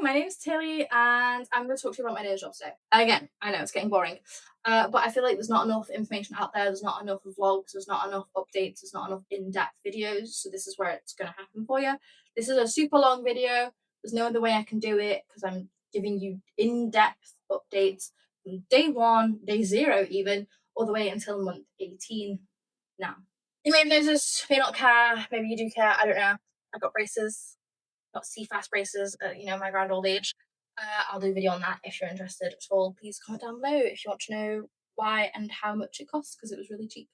my name's Tilly and I'm going to talk to you about my nose job today. Again, I know it's getting boring, but I feel like there's not enough information out there, there's not enough vlogs, there's not enough updates, there's not enough in-depth videos, so this is where it's going to happen for you. This is a super long video, there's no other way I can do it because I'm giving you in-depth updates from day 1, day 0 even, all the way until month 18 now. You may have noticed, may not care, maybe you do care, I don't know. I got braces. Got C-fast braces at, my grand old age. I'll do a video on that if you're interested at all. Please comment down below if you want to know why and how much it costs, because it was really cheap.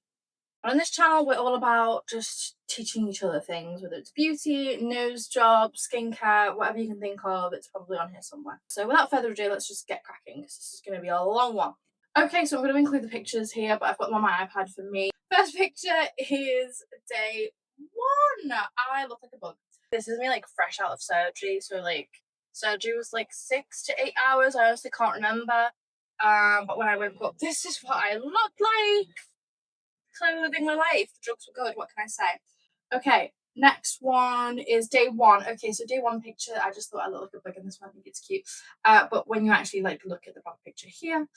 On this channel, we're all about just teaching each other things, whether it's beauty, nose job, skincare, whatever you can think of, it's probably on here somewhere. So without further ado, let's just get cracking, because this is going to be a long one. Okay, so I'm going to include the pictures here, but I've got them on my iPad for me. First picture is day 1. I look like a bug. This is me fresh out of surgery, so surgery was 6 to 8 hours. I honestly can't remember. But when I woke up, this is what I looked like. So living my life. The drugs were good. What can I say? Okay, next one is day 1. Okay, so day 1 picture. I just thought I looked like a bug in this one. I think it's cute. But when you actually look at the back picture here,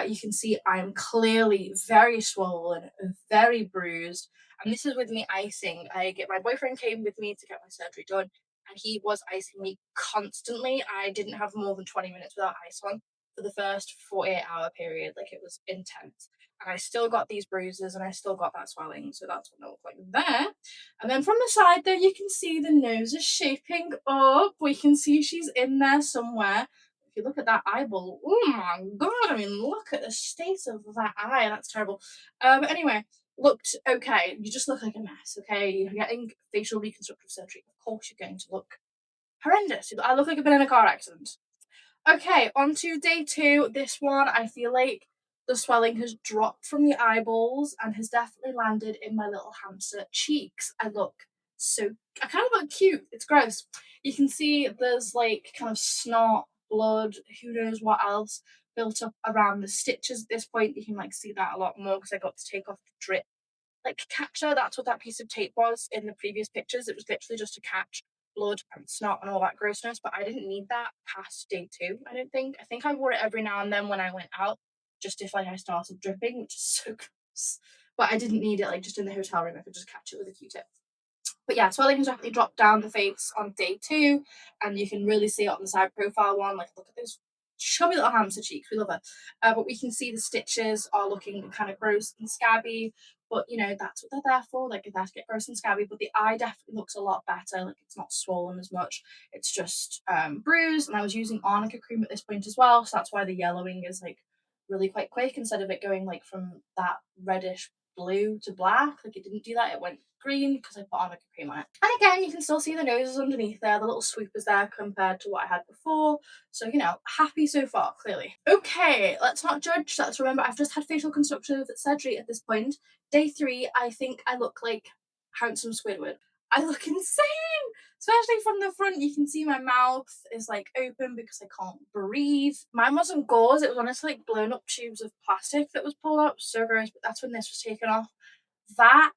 you can see I'm clearly very swollen, very bruised. And this is with me icing. My boyfriend came with me to get my surgery done, and he was icing me constantly. I didn't have more than 20 minutes without ice on for the first 48-hour period. It was intense. And I still got these bruises and I still got that swelling, so that's what it looked like there. And then from the side there, you can see the nose is shaping up. We can see she's in there somewhere. If you look at that eyeball, oh my god, I mean, look at the state of that eye. That's terrible. Anyway, looked okay. You just look like a mess, okay? You're getting facial reconstructive surgery. Of course you're going to look horrendous. I look like I've been in a car accident. Okay, on to day 2. This one, I feel like the swelling has dropped from the eyeballs and has definitely landed in my little hamster cheeks. I kind of look cute. It's gross. You can see there's kind of snot, blood, who knows what else built up around the stitches at this point. You can see that a lot more because I got to take off the drip catcher. That's what that piece of tape was in the previous pictures. It was literally just to catch blood and snot and all that grossness, but I didn't need that past day 2. I think I wore it every now and then when I went out, just if I started dripping, which is so gross. But I didn't need it just in the hotel room. I could just catch it with a Q-tip. But yeah, swelling has definitely dropped down the face on day 2, and you can really see it on the side profile one. Look at those chubby little hamster cheeks. We love her. But we can see the stitches are looking kind of gross and scabby. But that's what they're there for. They're to get gross and scabby. But the eye definitely looks a lot better. It's not swollen as much. It's just bruised. And I was using arnica cream at this point as well, so that's why the yellowing is really quite quick instead of it going from that reddish blue to black. It didn't do that. It went green because I put arnica cream on it. And again, you can still see the noses underneath there. The little swoop is there compared to what I had before. So, happy so far, clearly. Okay, let's not judge. Let's remember I've just had facial reconstructive surgery at this point. Day 3, I think I look like handsome Squidward. I look insane! Especially from the front, you can see my mouth is open because I can't breathe. Mine wasn't gauze, it was honestly blown up tubes of plastic that was pulled out. So gross, but that's when this was taken off. That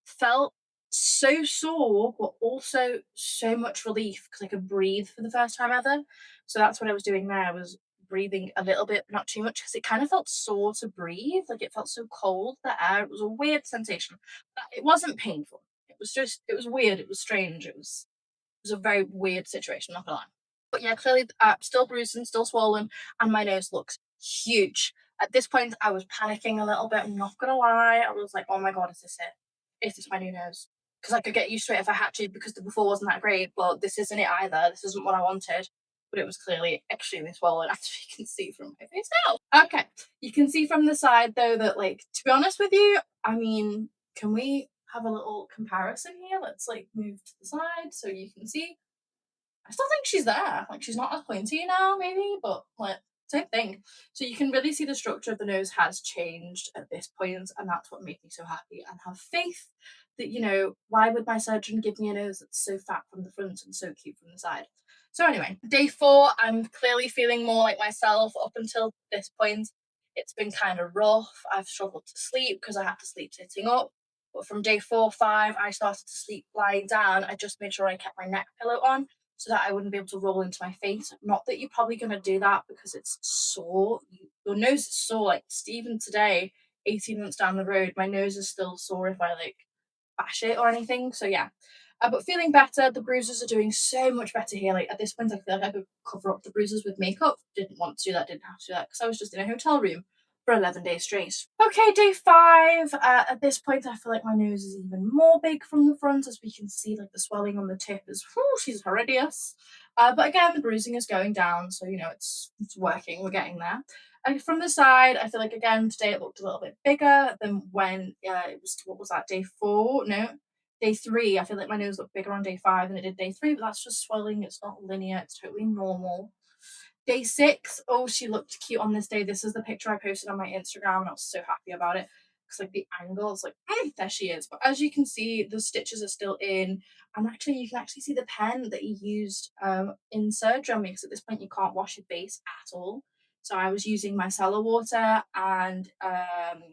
felt so sore, but also so much relief because I could breathe for the first time ever. So that's what I was doing there. I was breathing a little bit, but not too much, because it kind of felt sore to breathe. It felt so cold, the air. It was a weird sensation. But it wasn't painful. It was weird. It was strange. It was a very weird situation, not gonna lie. But yeah, clearly still bruised and still swollen, and my nose looks huge. At this point, I was panicking a little bit, I'm not gonna lie. I was like, oh my god, is this it? Is this my new nose? Because I could get used to it if I had to, because the before wasn't that great, but this isn't it either. This isn't what I wanted. But it was clearly extremely swollen, as you can see from my face now. Okay, you can see from the side though that to be honest with you, I mean, can we have a little comparison here? Let's move to the side so you can see. I still think she's there. She's not as pointy now, maybe, but same thing. So you can really see the structure of the nose has changed at this point, and that's what made me so happy and have faith that, why would my surgeon give me a nose that's so fat from the front and so cute from the side? So anyway, day 4, I'm clearly feeling more like myself. Up until this point, it's been kind of rough. I've struggled to sleep because I had to sleep sitting up. But from day 4, 5, I started to sleep lying down. I just made sure I kept my neck pillow on. so that I wouldn't be able to roll into my face. Not that you're probably going to do that because it's sore. Your nose is sore. Like, even today, 18 months down the road, my nose is still sore if I like bash it or anything. So yeah. But feeling better, the bruises are doing so much better here. Like, at this point, I feel like I could cover up the bruises with makeup. Didn't want to do that, didn't have to do that because I was just in a hotel room for 11 days straight. Okay, day 5. At this point, I feel like my nose is even more big from the front, as we can see, like the swelling on the tip is, whew, she's horrendous. But again, the bruising is going down, so you know it's working. We're getting there. And from the side, I feel like again today it looked a little bit bigger than when it was, what was that, day 4? No, day 3. I feel like my nose looked bigger on day 5 than it did day 3, but that's just swelling. It's not linear. It's totally normal. Day 6, oh, she looked cute on this day. This is the picture I posted on my Instagram, and I was so happy about it because, like, the angle is like, there she is. But as you can see, the stitches are still in, and actually, you can actually see the pen that he used in surgery on me because at this point, you can't wash your face at all. So I was using micellar water and an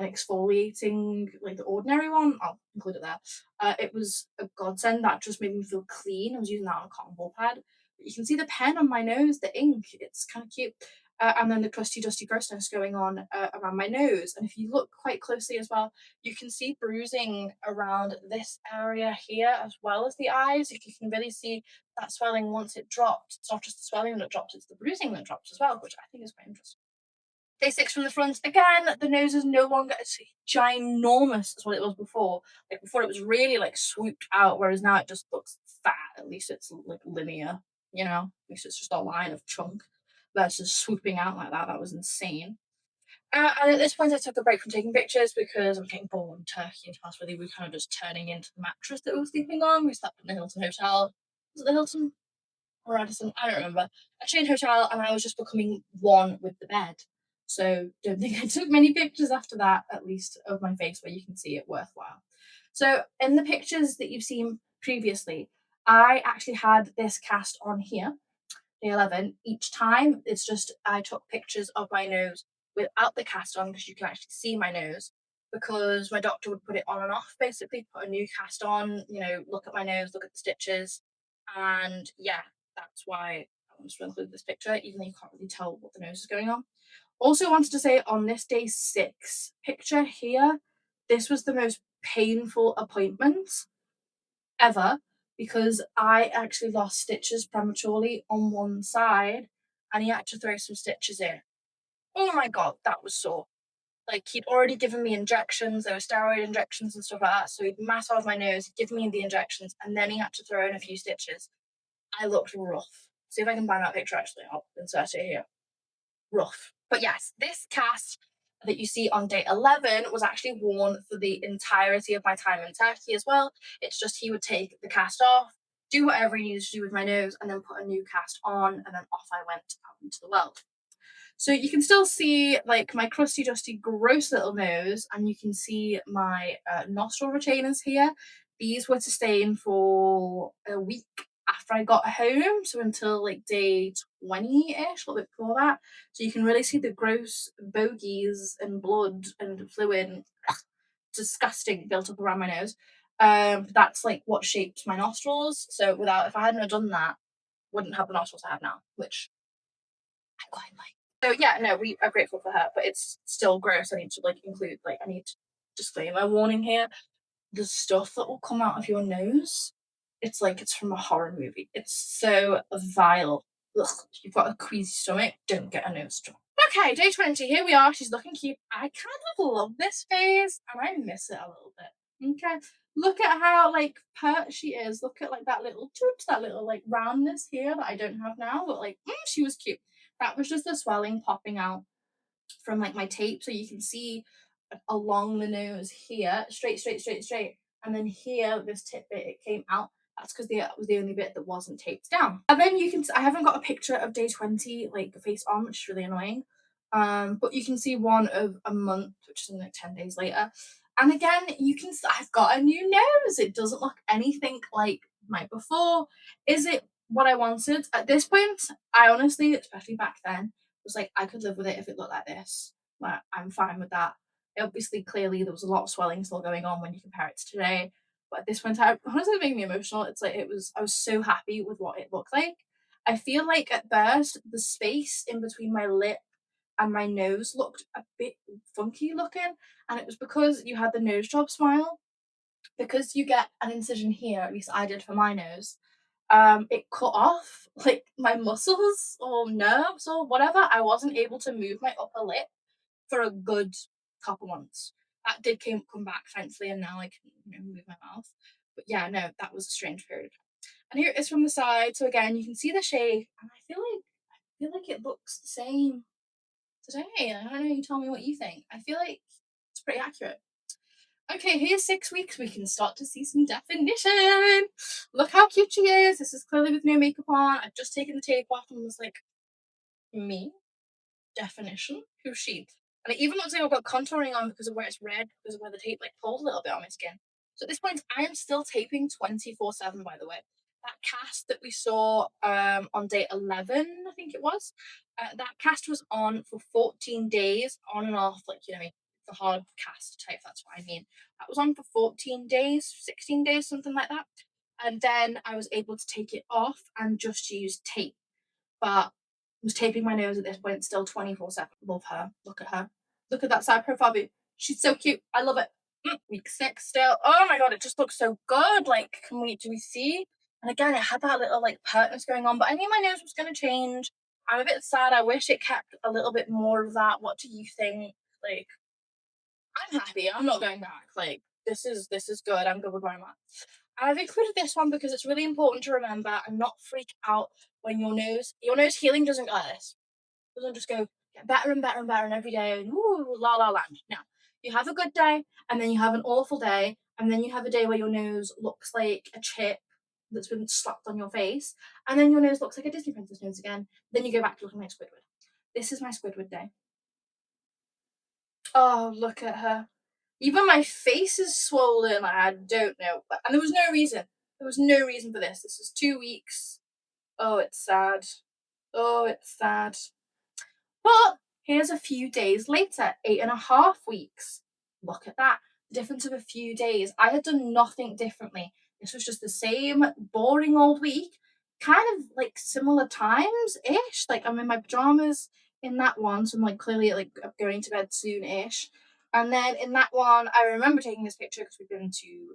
exfoliating, like the ordinary one. I'll include it there. It was a godsend. That just made me feel clean. I was using that on a cotton ball pad. You can see the pen on my nose, the ink, it's kind of cute. And then the crusty, dusty grossness going on around my nose. And if you look quite closely as well, you can see bruising around this area here as well as the eyes. If you can really see that swelling once it dropped, it's not just the swelling that drops, it's the bruising that drops as well, which I think is quite interesting. Day 6 from the front. Again, the nose is no longer as ginormous as what it was before. Like, before it was really like swooped out, whereas now it just looks fat. At least it's like linear, you know? At least it's just a line of chunk versus swooping out like that. That was insane. And at this point, I took a break from taking pictures because I'm getting bored in Turkey. And to be honest with you, we were kind of just turning into the mattress that we were sleeping on. We slept in the Hilton Hotel. Was it the Hilton? Radisson, I don't remember, a chain hotel, and I was just becoming one with the bed. So don't think I took many pictures after that, at least of my face where you can see it worthwhile. So in the pictures that you've seen previously, I actually had this cast on here, day 11. Each time, it's just I took pictures of my nose without the cast on because you can actually see my nose. Because my doctor would put it on and off, basically, put a new cast on, you know, look at my nose, look at the stitches, and yeah, that's why I wanted to include this picture, even though you can't really tell what the nose is going on. Also, wanted to say on this day 6 picture here, this was the most painful appointment ever because I actually lost stitches prematurely on one side and he had to throw some stitches in. Oh my god, that was sore. Like, he'd already given me injections, there were steroid injections and stuff like that. So he'd massage my nose, he'd give me the injections, and then he had to throw in a few stitches. I looked rough. See if I can find that picture actually. I'll insert it here. Rough. But yes, this cast that you see on day 11 was actually worn for the entirety of my time in Turkey as well. It's just he would take the cast off, do whatever he needed to do with my nose, and then put a new cast on, and then off I went out into the world. So you can still see like my crusty, dusty, gross little nose, and you can see my nostril retainers here. These were to stay in for a week after I got home, so until like day 20-ish, a little bit before that. So you can really see the gross bogies and blood and fluid and disgusting built up around my nose. That's like what shaped my nostrils. So if I hadn't have done that, wouldn't have the nostrils I have now, which I quite like. So yeah, no, we are grateful for her, but it's still gross. I need to like include like I need to disclaimer warning here. The stuff that will come out of your nose, it's like it's from a horror movie. It's so vile. Ugh, if you've got a queasy stomach, don't get a nose job. Okay, day 20. Here we are. She's looking cute. I kind of love this phase and I miss it a little bit. Okay. Look at how like pert she is. Look at like that little toots, that little like roundness here that I don't have now. But like, she was cute. That was just the swelling popping out from like my tape. So you can see along the nose here, straight, straight, straight, straight. And then here, this tip bit, it came out. That's because that was the only bit that wasn't taped down. And then you can, I haven't got a picture of day 20, like face on, which is really annoying. But you can see one of a month, which is in like 10 days later. And again, you can, I've got a new nose. It doesn't look anything like my before. Is it what I wanted? At this point, I honestly, especially back then, was like, I could live with it if it looked like this. Like, I'm fine with that. Obviously, clearly, there was a lot of swelling still going on when you compare it to today. But at this point, I honestly it made me emotional. It's like I was so happy with what it looked like. I feel like at first the space in between my lip and my nose looked a bit funky looking, and it was because you had the nose job smile. Because you get an incision here, at least I did for my nose, it cut off like my muscles or nerves or whatever. I wasn't able to move my upper lip for a good couple months. That did come back thankfully, and now I can move my mouth. But yeah, no, that was a strange period. And here it is from the side. So again, you can see the shape, and I feel like it looks the same today. I don't know. You tell me what you think. I feel like it's pretty accurate. Okay, here's 6 weeks. We can start to see some definition. Look how cute she is. This is clearly with no makeup on. I've just taken the tape off and was like, me? Definition? Who's she? And it even looks like I've got contouring on because of where it's red, because of where the tape like pulled a little bit on my skin. So at this point, I am still taping 24/7, by the way. That cast that we saw on day 11, I think it was, that cast was on for 14 days, on and off, like, the hard cast type, that's what I mean. That was on for 14 days, 16 days, something like that. And then I was able to take it off and just use tape. But was taping my nose at this point, still 24/7. Love her. Look at her. Look at that side profile view. She's so cute. I love it. Week 6 still. Oh my god, it just looks so good. Like, do we see? And again, it had that little like pertness going on, but I knew my nose was gonna change. I'm a bit sad. I wish it kept a little bit more of that. What do you think? Like, I'm happy. I'm not going back. Like, this is good. I'm good with where I'm at. I've included this one because it's really important to remember and not freak out when your nose healing doesn't go like this. It doesn't just go get better and better and better and every day and woo, la la land. No. You have a good day and then you have an awful day and then you have a day where your nose looks like a chip that's been slapped on your face and then your nose looks like a Disney princess nose again. Then you go back to looking like Squidward. This is my Squidward day. Oh, look at her. Even my face is swollen. I don't know. And there was no reason. There was no reason for this. This was 2 weeks. Oh, it's sad. Oh, it's sad. But here's a few days later, 8.5 weeks. Look at that. The difference of a few days. I had done nothing differently. This was just the same boring old week, kind of like similar times ish. Like I'm in my pajamas in that one, so I'm like clearly like going to bed soon ish. And then in that one, I remember taking this picture because we'd been to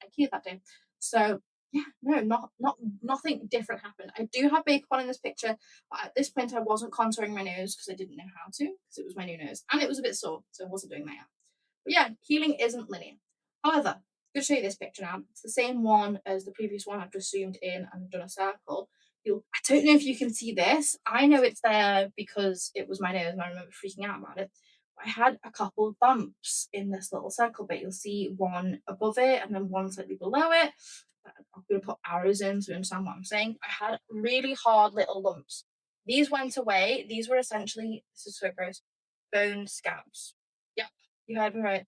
IKEA that day. So yeah, no, nothing different happened. I do have makeup on in this picture, but at this point I wasn't contouring my nose because I didn't know how to, because it was my new nose and it was a bit sore, so I wasn't doing that yet. But yeah, healing isn't linear. However, I'm going to show you this picture now. It's the same one as the previous one. I've just zoomed in and done a circle. I don't know if you can see this. I know it's there because it was my nose and I remember freaking out about it. I had a couple of bumps in this little circle bit. You'll see one above it and then one slightly below it. I'm going to put arrows in so you understand what I'm saying. I had really hard little lumps. These went away. These were essentially, this is so gross, bone scabs. Yep, you heard me right.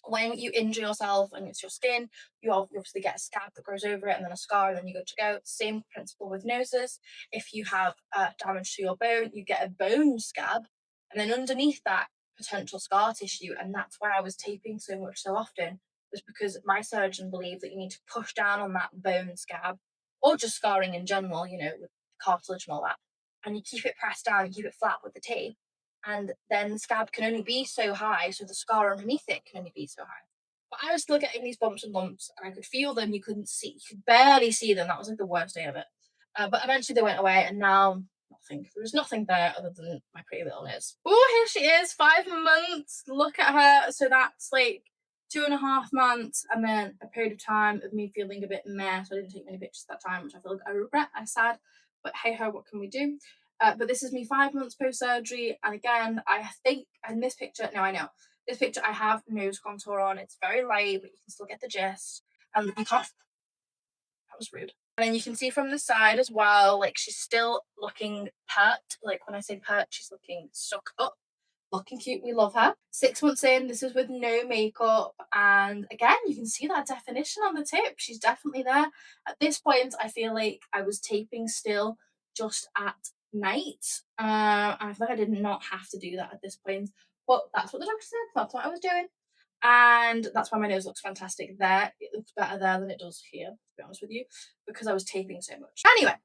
When you injure yourself and it's your skin, you obviously get a scab that grows over it and then a scar, and then you go to go. Same principle with noses. If you have damage to your bone, you get a bone scab, and then underneath that, potential scar tissue. And that's why I was taping so much so often, was because my surgeon believed that you need to push down on that bone scab, or just scarring in general, with cartilage and all that. And you keep it pressed down, you keep it flat with the tape, and then the scab can only be so high, so the scar underneath it can only be so high. But I was still getting these bumps and lumps, and I could feel them. You couldn't see, you could barely see them. That was like the worst day of it. But eventually they went away, and now nothing. There was nothing there other than my pretty little nose. Oh, here she is, 5 months. Look at her. So that's like 2.5 months, and then a period of time of me feeling a bit meh. So I didn't take many pictures that time, which I feel like I regret. I'm sad, but hey ho, what can we do? But this is me 5 months post surgery, and again, I think in this picture, no, I know this picture I have nose contour on. It's very light, but you can still get the gist. And you can't. That was rude. And then you can see from the side as well, like she's still looking pert. Like when I say pert, she's looking stuck up, looking cute. We love her. 6 months in, this is with no makeup, and again, you can see that definition on the tip. She's definitely there. At this point, I feel like I was taping still just at night. And I feel like I did not have to do that at this point, but that's what the doctor said. That's what I was doing. And that's why my nose looks fantastic there. It looks better there than it does here, to be honest with you, because I was taping so much. Anyway,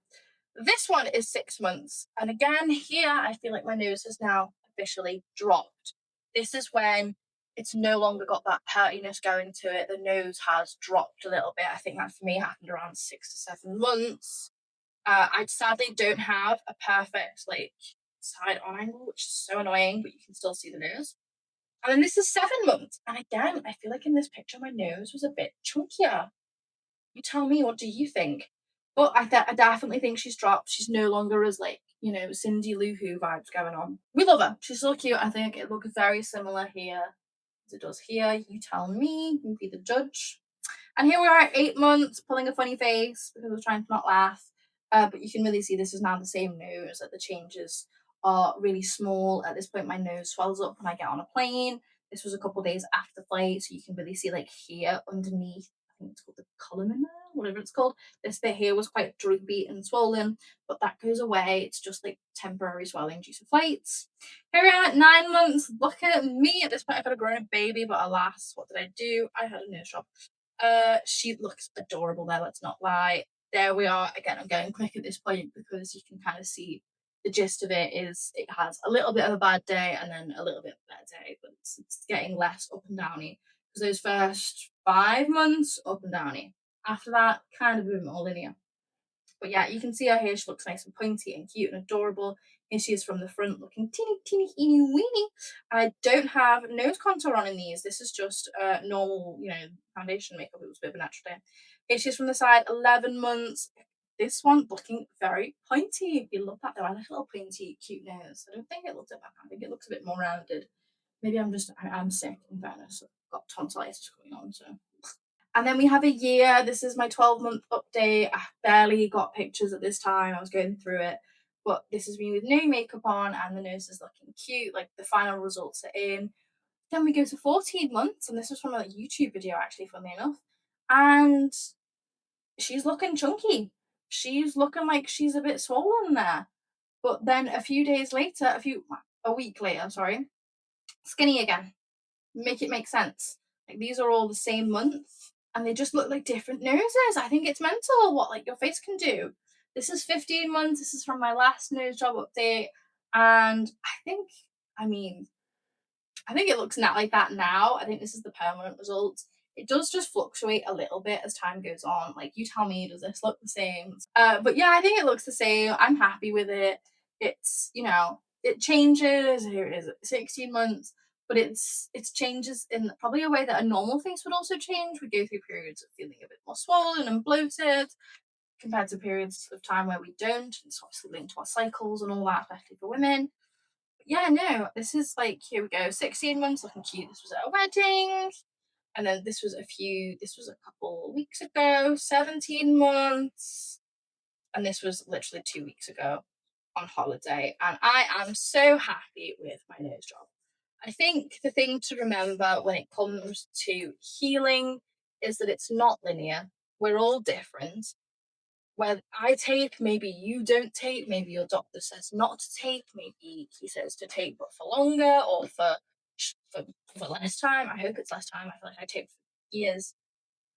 this one is 6 months. And again, here I feel like my nose has now officially dropped. This is when it's no longer got that pertiness going to it. The nose has dropped a little bit. I think that for me happened around 6 to 7 months. I sadly don't have a perfect like side on angle, which is so annoying, but you can still see the nose. And then this is 7 months. And again, I feel like in this picture, my nose was a bit chunkier. You tell me, what do you think? But I definitely think she's dropped. She's no longer as like, Cindy Lou Who vibes going on. We love her. She's so cute. I think it looks very similar here as it does here. You tell me. You be the judge. And here we are at 8 months, pulling a funny face because I was trying to not laugh. But you can really see this is now the same nose, that the changes are really small. At this point, my nose swells up when I get on a plane. This was a couple of days after flight, so you can really see like here underneath, I think it's called the column, whatever it's called. This bit here was quite droopy and swollen, but that goes away. It's just like temporary swelling due to flights. Here we are at 9 months. Look at me. At this point, I've got a grown-up baby, but alas, what did I do? I had a nose job. She looks adorable there, let's not lie. There we are. Again, I'm going quick at this point because you can kind of see the gist of it is it has a little bit of a bad day and then a little bit of a better day, but it's getting less up and downy. Because those first 5 months, up and downy. After that, kind of a bit more linear. But yeah, you can see her here. She looks nice and pointy and cute and adorable. Here she is from the front, looking teeny, teeny, teeny, weeny. I don't have nose contour on in these. This is just normal, foundation makeup. It was a bit of a natural day. Here she is from the side, 11 months. This one looking very pointy. You love that though. I like a little pointy, cute nose. I don't think it looks like that. I think it looks a bit more rounded. Maybe I'm sick, in fairness. I've got tonsillitis going on, so. And then we have a year. This is my 12-month update. I barely got pictures at this time. I was going through it. But this is me with no makeup on and the nose is looking cute. Like the final results are in. Then we go to 14 months. And this was from a YouTube video, actually, funnily enough. And she's looking chunky. She's looking like she's a bit swollen there. But then a few days later, a week later, sorry, skinny again. Make it make sense. Like these are all the same month and they just look like different noses. I think it's mental what like your face can do. This is 15 months. This is from my last nose job update. And I mean, I think it looks not like that now. I think this is the permanent result. It does just fluctuate a little bit as time goes on. Like you tell me, does this look the same? But yeah, I think it looks the same. I'm happy with it. It's, it changes. Here it is, 16 months. But it's changes in probably a way that a normal face would also change. We go through periods of feeling a bit more swollen and bloated compared to periods of time where we don't. It's obviously linked to our cycles and all that, especially for women. Yeah, no, this is like, here we go, 16 months looking cute. This was at a wedding. And then this was a couple weeks ago, 17 months. And this was literally 2 weeks ago on holiday. And I am so happy with my nose job. I think the thing to remember when it comes to healing is that it's not linear. We're all different. Where I tape, maybe you don't tape, maybe your doctor says not to tape, maybe he says to tape but for longer or for less time. I hope it's less time. I feel like I taped for years.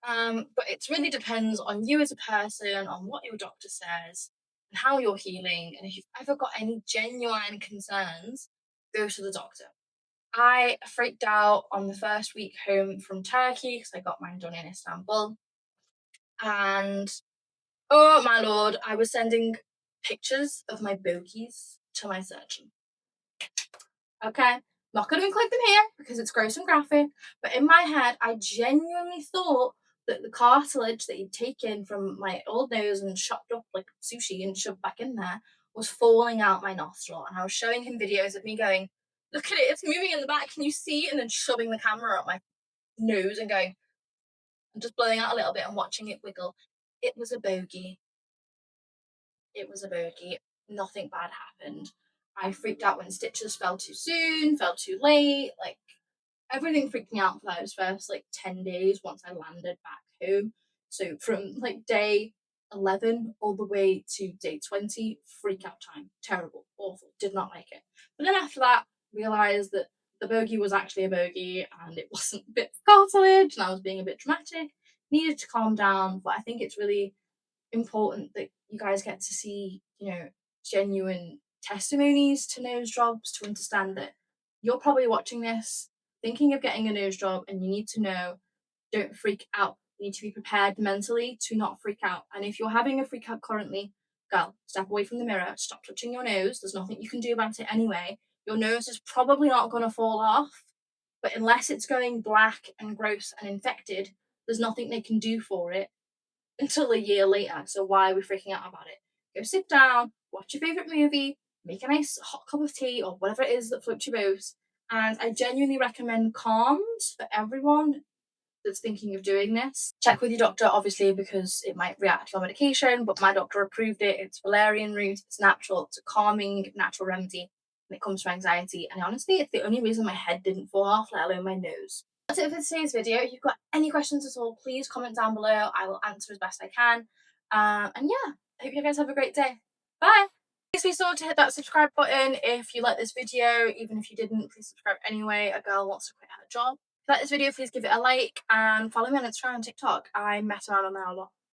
But it really depends on you as a person, on what your doctor says, and how you're healing. And if you've ever got any genuine concerns, go to the doctor. I freaked out on the first week home from Turkey because I got mine done in Istanbul. And oh my lord, I was sending pictures of my bogies to my surgeon. Okay, not going to include them here because it's gross and graphic, but in my head, I genuinely thought that the cartilage that he'd taken from my old nose and chopped up like sushi and shoved back in there was falling out my nostril. And I was showing him videos of me going, look at it, it's moving in the back, can you see? And then shoving the camera up my nose and going, and just blowing out a little bit and watching it wiggle. It was a bogey. It was a bogey. Nothing bad happened. I freaked out when stitches fell too soon, fell too late. Like everything freaked me out for those first like 10 days once I landed back home. So from like day 11 all the way to day 20, freak out time. Terrible, awful, did not like it. But then after that, realised that the bogey was actually a bogey and it wasn't a bit of cartilage and I was being a bit dramatic. Needed to calm down, but I think it's really important that you guys get to see, genuine testimonies to nose jobs, to understand that you're probably watching this thinking of getting a nose job and you need to know, don't freak out. You need to be prepared mentally to not freak out. And if you're having a freak out currently, girl, step away from the mirror, stop touching your nose. There's nothing you can do about it anyway. Your nose is probably not going to fall off, but unless it's going black and gross and infected, there's nothing they can do for it until a year later. So why are we freaking out about it? Go sit down, watch your favourite movie, make a nice hot cup of tea or whatever it is that floats your boat. And I genuinely recommend calms for everyone that's thinking of doing this. Check with your doctor, obviously, because it might react to your medication, but my doctor approved it. It's valerian root, it's natural, it's a calming, natural remedy when it comes to anxiety. And honestly, it's the only reason my head didn't fall off, let alone my nose. That's it for today's video. If you've got any questions at all, please comment down below. I will answer as best I can. And yeah, I hope you guys have a great day. Bye! Please be sure to hit that subscribe button if you like this video. Even if you didn't, please subscribe anyway. A girl wants to quit her job. If you like this video, please give it a like and follow me on Instagram and TikTok. I mess around on there a lot.